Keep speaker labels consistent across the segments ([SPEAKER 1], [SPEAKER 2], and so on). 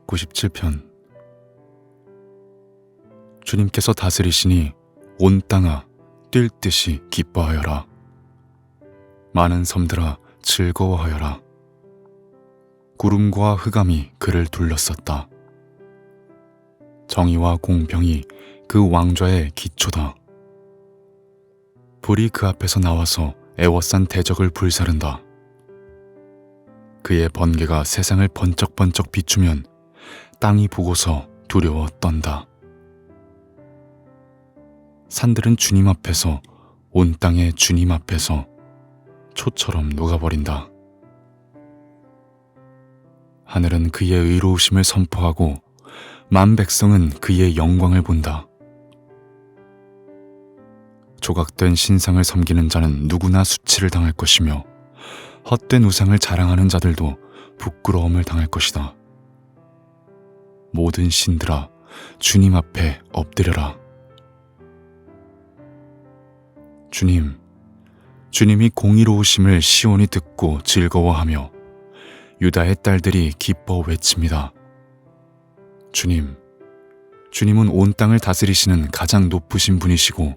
[SPEAKER 1] 97편. 주님께서 다스리시니 온 땅아 뛸 듯이 기뻐하여라. 많은 섬들아 즐거워하여라. 구름과 흑암이 그를 둘렀었다. 정의와 공평이 그 왕좌의 기초다. 불이 그 앞에서 나와서 애워싼 대적을 불사른다. 그의 번개가 세상을 번쩍번쩍 비추면 땅이 보고서 두려워 떤다. 산들은 주님 앞에서, 온 땅의 주님 앞에서 초처럼 녹아버린다. 하늘은 그의 의로우심을 선포하고 만 백성은 그의 영광을 본다. 조각된 신상을 섬기는 자는 누구나 수치를 당할 것이며 헛된 우상을 자랑하는 자들도 부끄러움을 당할 것이다. 모든 신들아 주님 앞에 엎드려라. 주님이 공의로우심을 시온이 듣고 즐거워하며 유다의 딸들이 기뻐 외칩니다. 주님은 온 땅을 다스리시는 가장 높으신 분이시고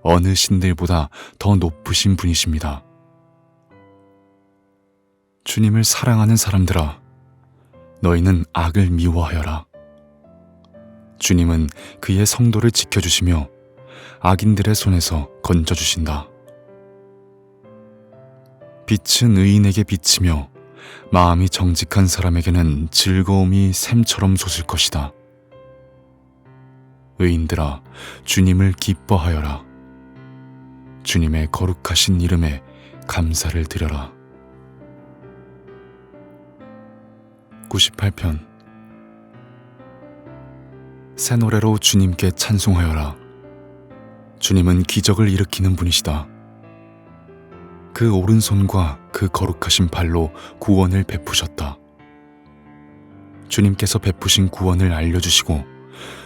[SPEAKER 1] 어느 신들보다 더 높으신 분이십니다. 주님을 사랑하는 사람들아, 너희는 악을 미워하여라. 주님은 그의 성도를 지켜주시며 악인들의 손에서 건져주신다. 빛은 의인에게 비치며 마음이 정직한 사람에게는 즐거움이 샘처럼 솟을 것이다. 의인들아, 주님을 기뻐하여라. 주님의 거룩하신 이름에 감사를 드려라. 98편. 새 노래로 주님께 찬송하여라. 주님은 기적을 일으키는 분이시다. 그 오른손과 그 거룩하신 발로 구원을 베푸셨다. 주님께서 베푸신 구원을 알려주시고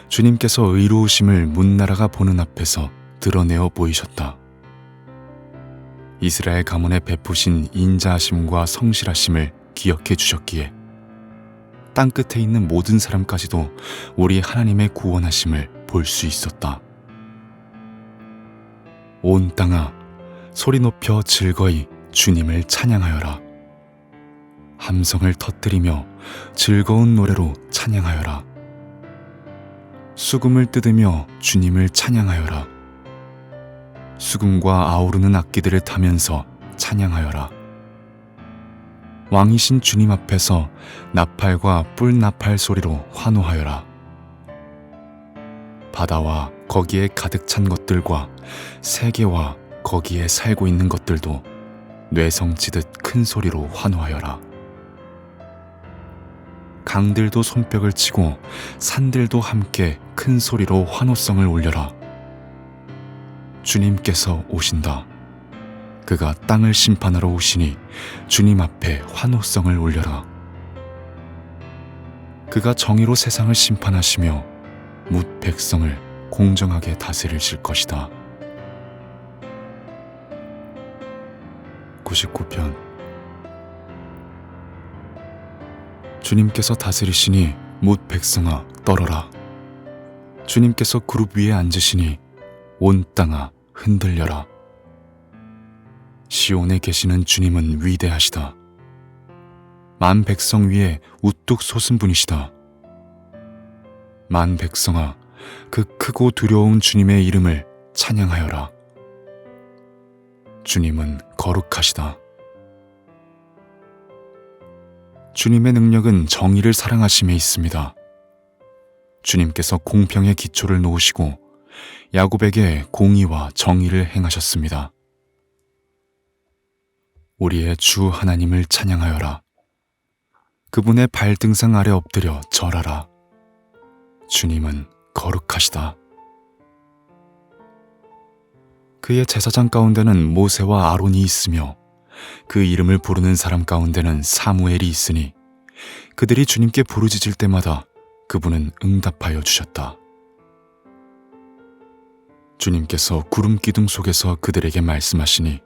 [SPEAKER 1] 주님께서 의로우심을 문나라가 보는 앞에서 드러내어 보이셨다. 이스라엘 가문에 베푸신 인자하심과 성실하심을 기억해 주셨기에 땅끝에 있는 모든 사람까지도 우리 하나님의 구원하심을 볼 수 있었다. 온 땅아 소리 높여 즐거이 주님을 찬양하여라. 함성을 터뜨리며 즐거운 노래로 찬양하여라. 수금을 뜯으며 주님을 찬양하여라. 수금과 아우르는 악기들을 타면서 찬양하여라. 왕이신 주님 앞에서 나팔과 뿔나팔 소리로 환호하여라. 바다와 거기에 가득 찬 것들과 세계와 거기에 살고 있는 것들도 뇌성치듯 큰 소리로 환호하여라. 강들도 손뼉을 치고 산들도 함께 큰 소리로 환호성을 올려라. 주님께서 오신다. 그가 땅을 심판하러 오시니 주님 앞에 환호성을 올려라. 그가 정의로 세상을 심판하시며 뭇 백성을 공정하게 다스리실 것이다. 99편. 주님께서 다스리시니 뭇 백성아 떨어라. 주님께서 그룹 위에 앉으시니 온 땅아 흔들려라. 시온에 계시는 주님은 위대하시다. 만 백성 위에 우뚝 솟은 분이시다. 만 백성아 그 크고 두려운 주님의 이름을 찬양하여라. 주님은 거룩하시다. 주님의 능력은 정의를 사랑하심에 있습니다. 주님께서 공평의 기초를 놓으시고 야곱에게 공의와 정의를 행하셨습니다. 우리의 주 하나님을 찬양하여라. 그분의 발등상 아래 엎드려 절하라. 주님은 거룩하시다. 그의 제사장 가운데는 모세와 아론이 있으며 그 이름을 부르는 사람 가운데는 사무엘이 있으니 그들이 주님께 부르짖을 때마다 그분은 응답하여 주셨다. 주님께서 구름 기둥 속에서 그들에게 말씀하시니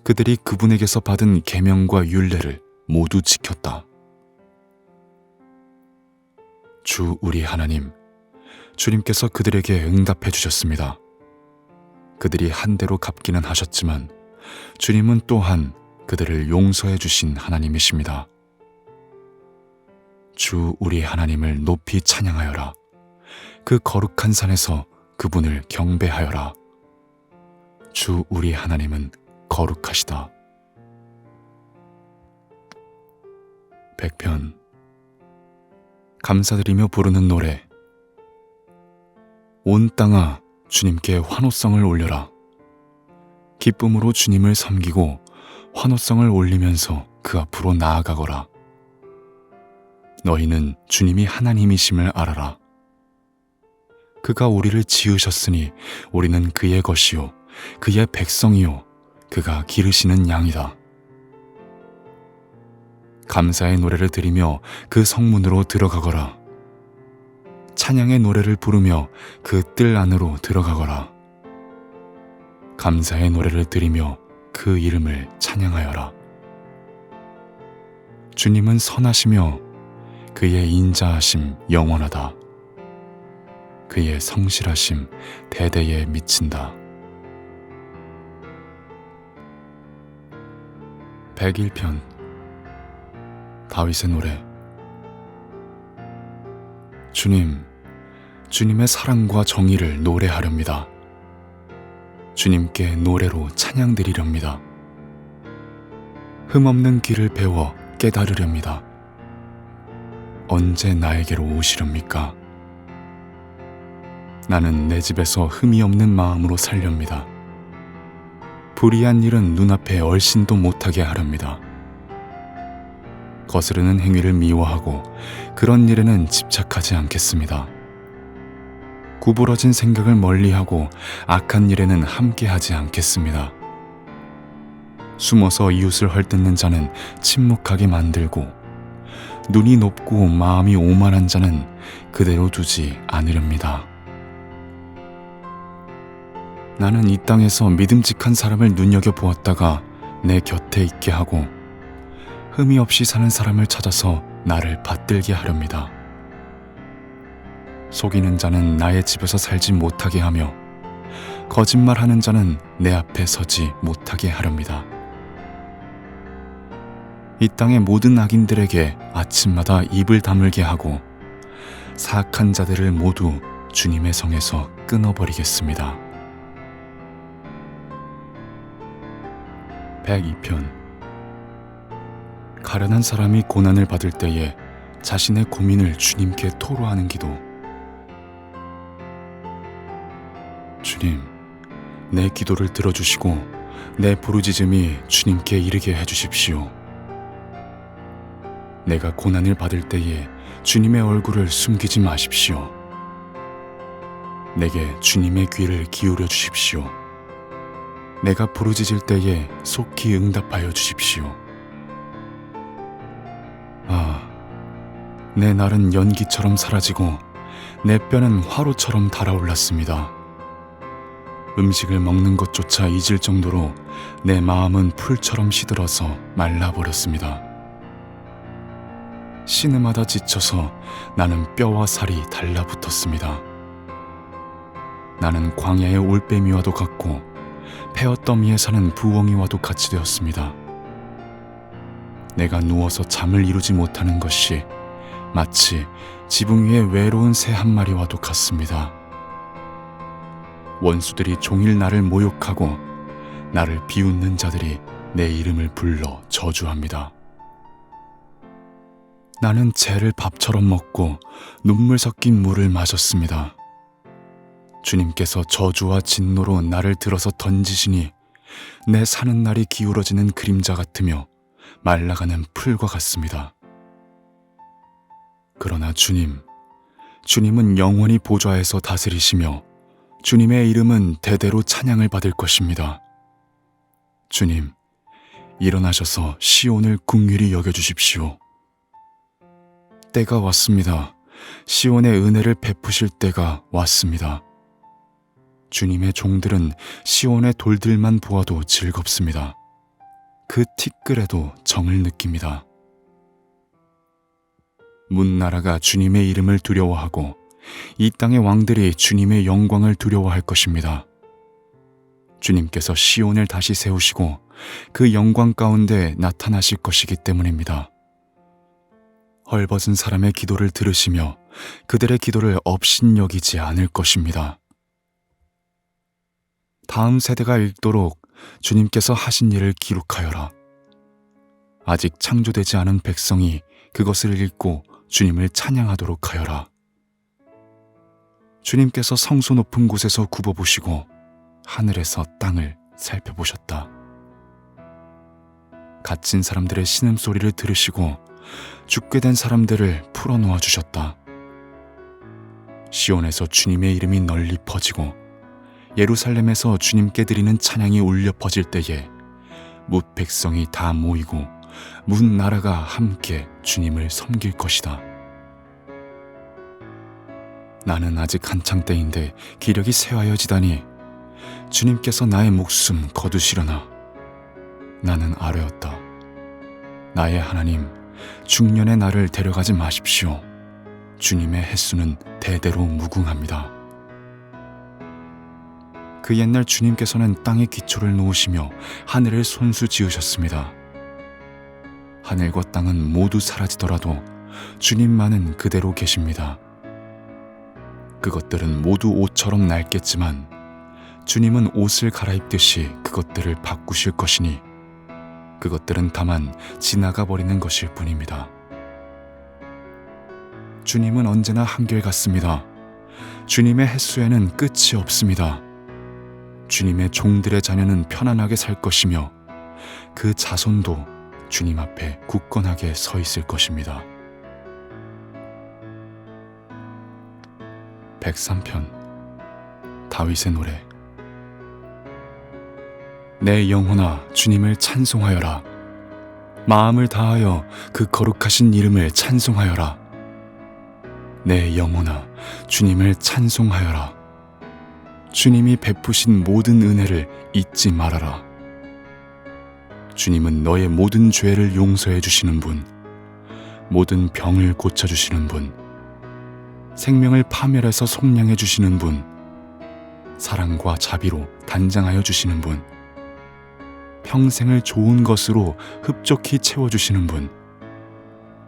[SPEAKER 1] 그들이 그분에게서 받은 계명과 율례를 모두 지켰다. 주 우리 하나님, 주님께서 그들에게 응답해 주셨습니다. 그들이 한 대로 갚기는 하셨지만 주님은 또한 그들을 용서해 주신 하나님이십니다. 주 우리 하나님을 높이 찬양하여라. 그 거룩한 산에서 그분을 경배하여라. 주 우리 하나님은 거룩하시다. 100편 감사드리며 부르는 노래. 온 땅아 주님께 환호성을 올려라. 기쁨으로 주님을 섬기고 환호성을 올리면서 그 앞으로 나아가거라. 너희는 주님이 하나님이심을 알아라. 그가 우리를 지으셨으니 우리는 그의 것이요 그의 백성이요 그가 기르시는 양이다. 감사의 노래를 드리며 그 성문으로 들어가거라. 찬양의 노래를 부르며 그 뜰 안으로 들어가거라. 감사의 노래를 드리며 그 이름을 찬양하여라. 주님은 선하시며 그의 인자하심 영원하다. 그의 성실하심 대대에 미친다. 101편 다윗의 노래. 주님, 주님의 사랑과 정의를 노래하렵니다. 주님께 노래로 찬양드리렵니다. 흠없는 길을 배워 깨달으렵니다. 언제 나에게로 오시렵니까? 나는 내 집에서 흠이 없는 마음으로 살렵니다. 불의한 일은 눈앞에 얼씬도 못하게 하렵니다. 거스르는 행위를 미워하고 그런 일에는 집착하지 않겠습니다. 구부러진 생각을 멀리하고 악한 일에는 함께하지 않겠습니다. 숨어서 이웃을 헐뜯는 자는 침묵하게 만들고 눈이 높고 마음이 오만한 자는 그대로 두지 않으렵니다. 나는 이 땅에서 믿음직한 사람을 눈여겨보았다가 내 곁에 있게 하고 흠이 없이 사는 사람을 찾아서 나를 받들게 하렵니다. 속이는 자는 나의 집에서 살지 못하게 하며 거짓말하는 자는 내 앞에 서지 못하게 하렵니다. 이 땅의 모든 악인들에게 아침마다 입을 다물게 하고 사악한 자들을 모두 주님의 성에서 끊어버리겠습니다. 102편 가련한 사람이 고난을 받을 때에 자신의 고민을 주님께 토로하는 기도. 주님, 내 기도를 들어주시고 내 부르짖음이 주님께 이르게 해주십시오. 내가 고난을 받을 때에 주님의 얼굴을 숨기지 마십시오. 내게 주님의 귀를 기울여 주십시오. 내가 부르짖을 때에 속히 응답하여 주십시오. 내 날은 연기처럼 사라지고 내 뼈는 화로처럼 달아올랐습니다. 음식을 먹는 것조차 잊을 정도로 내 마음은 풀처럼 시들어서 말라버렸습니다. 신음하다 지쳐서 나는 뼈와 살이 달라붙었습니다. 나는 광야의 올빼미와도 같고 폐어더미에 사는 부엉이와도 같이 되었습니다. 내가 누워서 잠을 이루지 못하는 것이 마치 지붕 위에 외로운 새 한 마리와도 같습니다. 원수들이 종일 나를 모욕하고 나를 비웃는 자들이 내 이름을 불러 저주합니다. 나는 재를 밥처럼 먹고 눈물 섞인 물을 마셨습니다. 주님께서 저주와 진노로 나를 들어서 던지시니 내 사는 날이 기울어지는 그림자 같으며 말라가는 풀과 같습니다. 그러나 주님은 영원히 보좌에서 다스리시며 주님의 이름은 대대로 찬양을 받을 것입니다. 주님, 일어나셔서 시온을 긍휼히 여겨주십시오. 때가 왔습니다. 시온의 은혜를 베푸실 때가 왔습니다. 주님의 종들은 시온의 돌들만 보아도 즐겁습니다. 그 티끌에도 정을 느낍니다. 문나라가 주님의 이름을 두려워하고 이 땅의 왕들이 주님의 영광을 두려워할 것입니다. 주님께서 시온을 다시 세우시고 그 영광 가운데 나타나실 것이기 때문입니다. 헐벗은 사람의 기도를 들으시며 그들의 기도를 업신여기지 않을 것입니다. 다음 세대가 읽도록 주님께서 하신 일을 기록하여라. 아직 창조되지 않은 백성이 그것을 읽고 주님을 찬양하도록 하여라. 주님께서 성소 높은 곳에서 굽어보시고 하늘에서 땅을 살펴보셨다. 갇힌 사람들의 신음소리를 들으시고 죽게 된 사람들을 풀어놓아 주셨다. 시온에서 주님의 이름이 널리 퍼지고 예루살렘에서 주님께 드리는 찬양이 울려 퍼질 때에 뭇 백성이 다 모이고 뭇 나라가 함께 주님을 섬길 것이다. 나는 아직 한창 때인데 기력이 쇠하여지다니 주님께서 나의 목숨 거두시려나. 나는 아뢰었다. 나의 하나님, 중년의 나를 데려가지 마십시오. 주님의 횟수는 대대로 무궁합니다. 그 옛날 주님께서는 땅에 기초를 놓으시며 하늘을 손수 지으셨습니다. 하늘과 땅은 모두 사라지더라도 주님만은 그대로 계십니다. 그것들은 모두 옷처럼 낡겠지만 주님은 옷을 갈아입듯이 그것들을 바꾸실 것이니 그것들은 다만 지나가 버리는 것일 뿐입니다. 주님은 언제나 한결같습니다. 주님의 횟수에는 끝이 없습니다. 주님의 종들의 자녀는 편안하게 살 것이며 그 자손도 주님 앞에 굳건하게 서 있을 것입니다. 103편 다윗의 노래. 내 영혼아 주님을 찬송하여라. 마음을 다하여 그 거룩하신 이름을 찬송하여라. 내 영혼아 주님을 찬송하여라. 주님이 베푸신 모든 은혜를 잊지 말아라. 주님은 너의 모든 죄를 용서해 주시는 분, 모든 병을 고쳐주시는 분, 생명을 파멸해서 속량해 주시는 분, 사랑과 자비로 단장하여 주시는 분, 평생을 좋은 것으로 흡족히 채워주시는 분,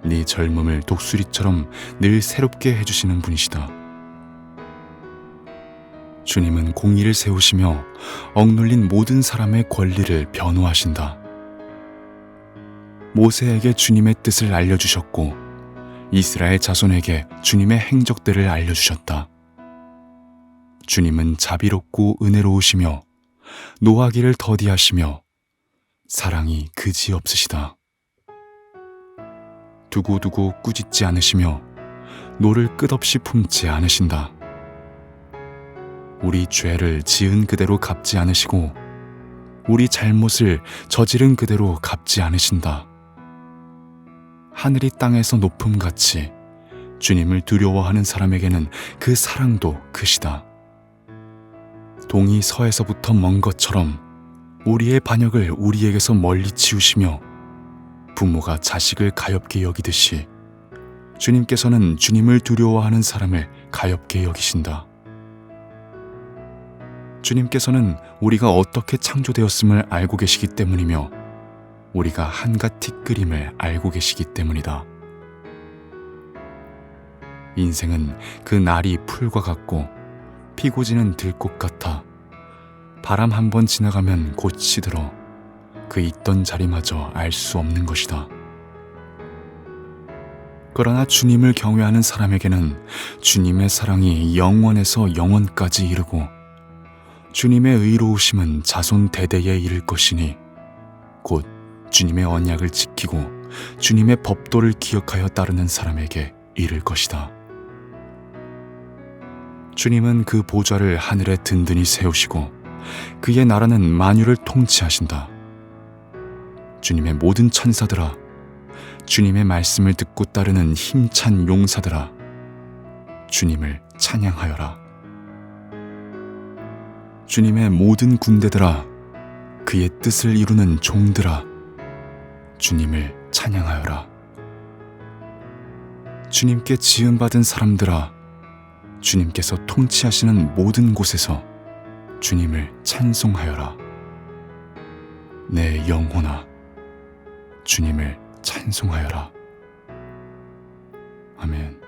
[SPEAKER 1] 네 젊음을 독수리처럼 늘 새롭게 해주시는 분이시다. 주님은 공의를 세우시며 억눌린 모든 사람의 권리를 변호하신다. 모세에게 주님의 뜻을 알려주셨고 이스라엘 자손에게 주님의 행적들을 알려주셨다. 주님은 자비롭고 은혜로우시며 노하기를 더디하시며 사랑이 그지없으시다. 두고두고 꾸짖지 않으시며 노를 끝없이 품지 않으신다. 우리 죄를 지은 그대로 갚지 않으시고 우리 잘못을 저지른 그대로 갚지 않으신다. 하늘이 땅에서 높음같이 주님을 두려워하는 사람에게는 그 사랑도 크시다. 동이 서에서부터 먼 것처럼 우리의 반역을 우리에게서 멀리 치우시며 부모가 자식을 가엾게 여기듯이 주님께서는 주님을 두려워하는 사람을 가엾게 여기신다. 주님께서는 우리가 어떻게 창조되었음을 알고 계시기 때문이며 우리가 한갓 티끌임을 알고 계시기 때문이다. 인생은 그 날이 풀과 같고 피고 지는 들꽃 같아 바람 한 번 지나가면 곧 시들어 그 있던 자리마저 알 수 없는 것이다. 그러나 주님을 경외하는 사람에게는 주님의 사랑이 영원에서 영원까지 이르고 주님의 의로우심은 자손 대대에 이를 것이니 곧 주님의 언약을 지키고 주님의 법도를 기억하여 따르는 사람에게 이를 것이다. 주님은 그 보좌를 하늘에 든든히 세우시고 그의 나라는 만유를 통치하신다. 주님의 모든 천사들아, 주님의 말씀을 듣고 따르는 힘찬 용사들아, 주님을 찬양하여라. 주님의 모든 군대들아, 그의 뜻을 이루는 종들아, 주님을 찬양하여라. 주님께 지음받은 사람들아, 주님께서 통치하시는 모든 곳에서 주님을 찬송하여라. 내 영혼아, 주님을 찬송하여라. 아멘.